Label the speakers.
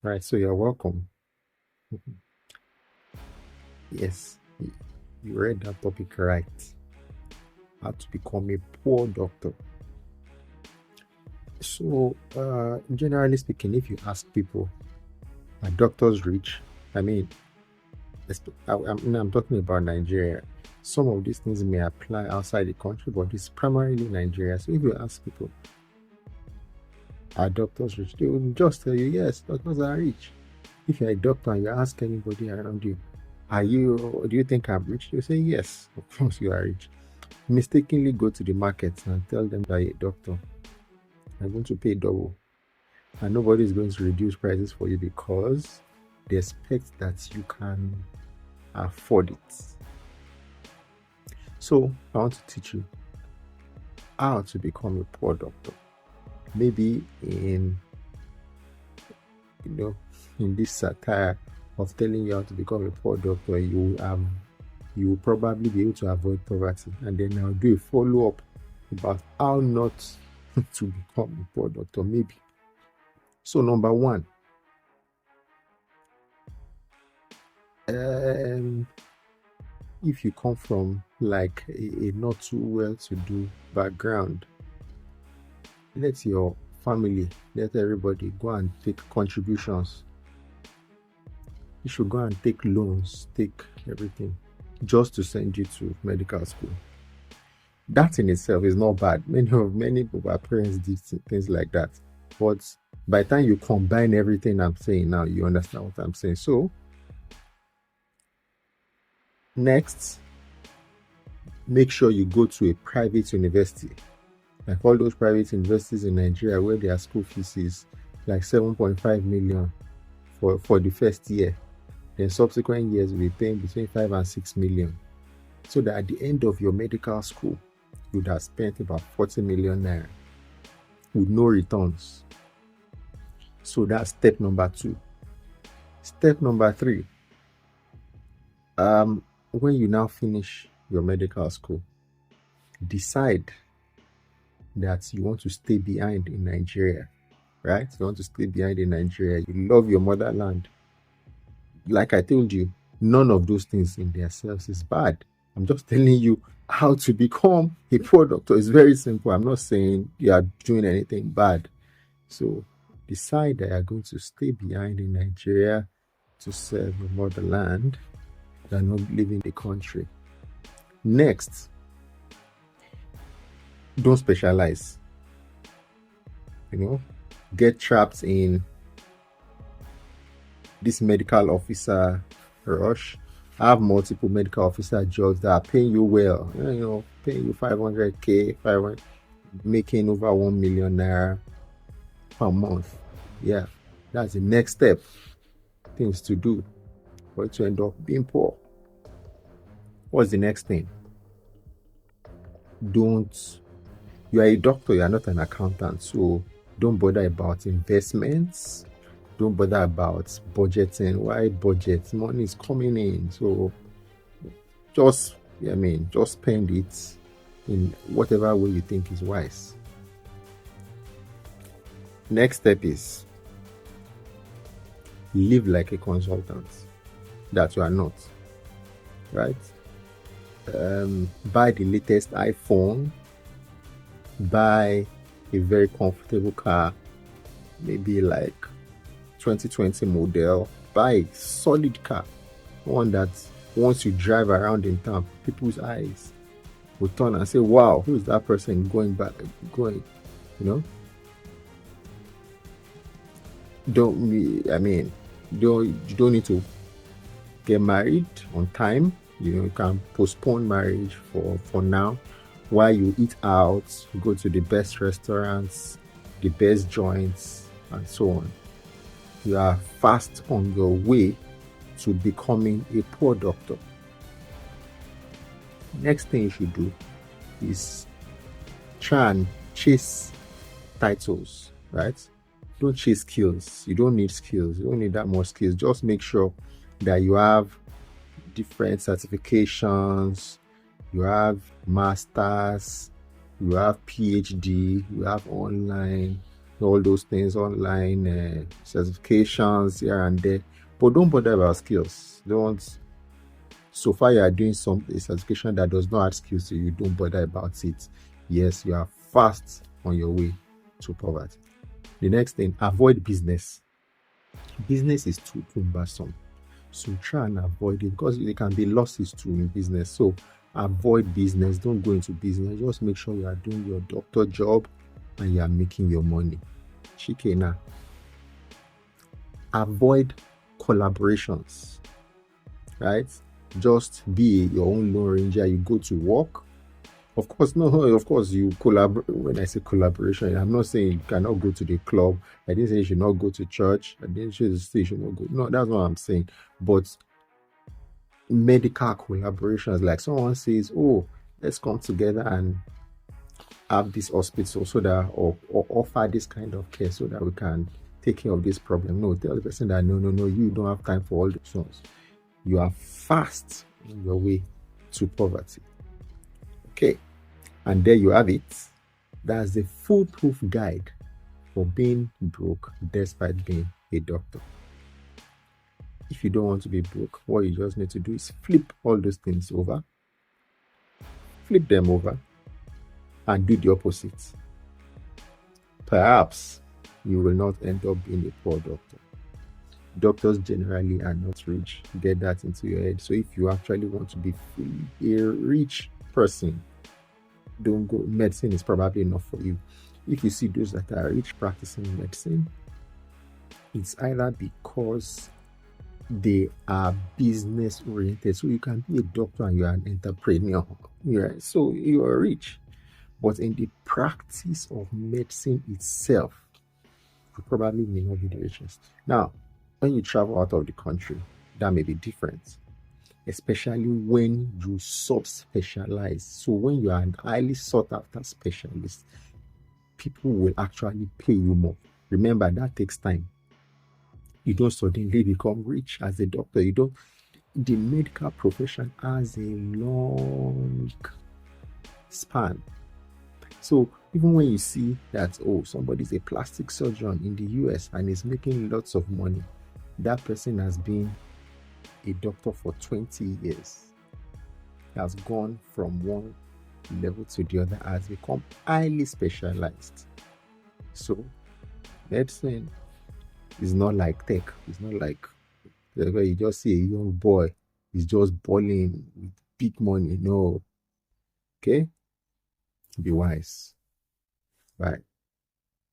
Speaker 1: Right, so you're welcome. Yes, you read that topic right. How to become a poor doctor. So, generally speaking, if you ask people, are doctors rich? I mean, I'm talking about Nigeria. Some of these things may apply outside the country, but it's primarily Nigeria. So, if you ask people, are doctors rich? They will just tell you, yes, doctors are rich. If you're a doctor and you ask anybody around you, do you think I'm rich? They'll say, yes, of course you are rich. Mistakenly go to the market and tell them that you're a doctor. I'm going to pay double. And nobody is going to reduce prices for you because they expect that you can afford it. So I want to teach you how to become a poor doctor. Maybe you know in this satire of telling you how to become a poor doctor, you will probably be able to avoid poverty. And then I'll do a follow-up about how not to become a poor doctor, maybe. So number one, um, if you come from like a not too well-to-do background, let your family, let everybody go and take contributions. You should go and take loans, take everything, just to send you to medical school. That in itself is not bad. Many of our parents did things like that. But by the time you combine everything I'm saying now, you understand what I'm saying. So next, make sure you go to a private university. Like all those private universities in Nigeria where their school fees is like 7.5 million for the first year. Then subsequent years will be paying between 5 and 6 million. So that at the end of your medical school, you would have spent about 40 million naira with no returns. So that's step number 2. Step number 3, when you now finish your medical school, decide that you want to stay behind in Nigeria, right? You want to stay behind in Nigeria. You love your motherland. Like I told you, none of those things in themselves is bad. I'm just telling you how to become a poor doctor. It's very simple. I'm not saying you are doing anything bad. So decide that you're going to stay behind in Nigeria to serve your motherland than not leaving the country. Next, don't specialize. Get trapped in this medical officer rush. Have multiple medical officer jobs that are paying you well, paying you 500k, 500, making over 1 million naira per month. Yeah, that's the next step. Things to do for you to end up being poor. What's the next thing? You are a doctor, you are not an accountant, so don't bother about investments. Don't bother about budgeting. Why budget? Money is coming in, so just spend it in whatever way you think is wise. Next step is live like a consultant that you are not, right? Buy the latest iPhone, buy a very comfortable car, maybe like 2020 model. Buy a solid car, one that once you drive around in town, people's eyes will turn and say, wow, who is that person going? You don't need to get married on time. You can postpone marriage for now, while you eat out, you go to the best restaurants, the best joints, and so on. You are fast on your way to becoming a poor doctor. Next thing you should do is try and chase titles, right? Don't chase skills. You don't need skills. You don't need that much skills. Just make sure that you have different certifications, you have masters, you have PhD, you have online, all those things online, certifications here and there, but don't bother about skills. Don't. So far, you are doing a certification that does not add skills to you. Don't bother about it. Yes, you are fast on your way to poverty. The next thing, avoid business. Business is too cumbersome. So try and avoid it because there can be losses too in business. So avoid business. Don't go into business. Just make sure you are doing your doctor job and you are making your money. Shikena. Avoid collaborations. Right? Just be your own lone ranger. You go to work. Of course, no, of course, you collaborate. When I say collaboration, I'm not saying you cannot go to the club. I didn't say you should not go to church. I didn't say you should not go. No, that's what I'm saying. But medical collaborations, like someone says, oh, let's come together and have this hospital so that, or offer this kind of care so that we can take care of this problem. No, tell the person that no, you don't have time for all these ones. You are fast on your way to poverty. Okay, and there you have it. That's the foolproof guide for being broke despite being a doctor. If you don't want to be broke, what you just need to do is flip all those things over, flip them over, and do the opposite. Perhaps you will not end up being a poor doctor. Doctors generally are not rich. Get that into your head. So if you actually want to be a rich person, don't go. Medicine is probably enough for you. If you see those that are rich practicing medicine, it's either because they are business oriented. So you can be a doctor and you're an entrepreneur. Yeah, so you are rich. But in the practice of medicine itself, you probably may not be the richest. Now, when you travel out of the country, that may be different, especially when you sub-specialize. So when you are an highly sought-after specialist, people will actually pay you more. Remember, that takes time. You don't suddenly become rich as a doctor. You don't. The medical profession has a long span. So even when you see that, oh, somebody's a plastic surgeon in the US and is making lots of money, that person has been a doctor for 20 years. He has gone from one level to the other, has become highly specialized. So medicine is not like tech. It's not like where you just see a young boy is just balling with big money. No. Okay? Be wise. Right.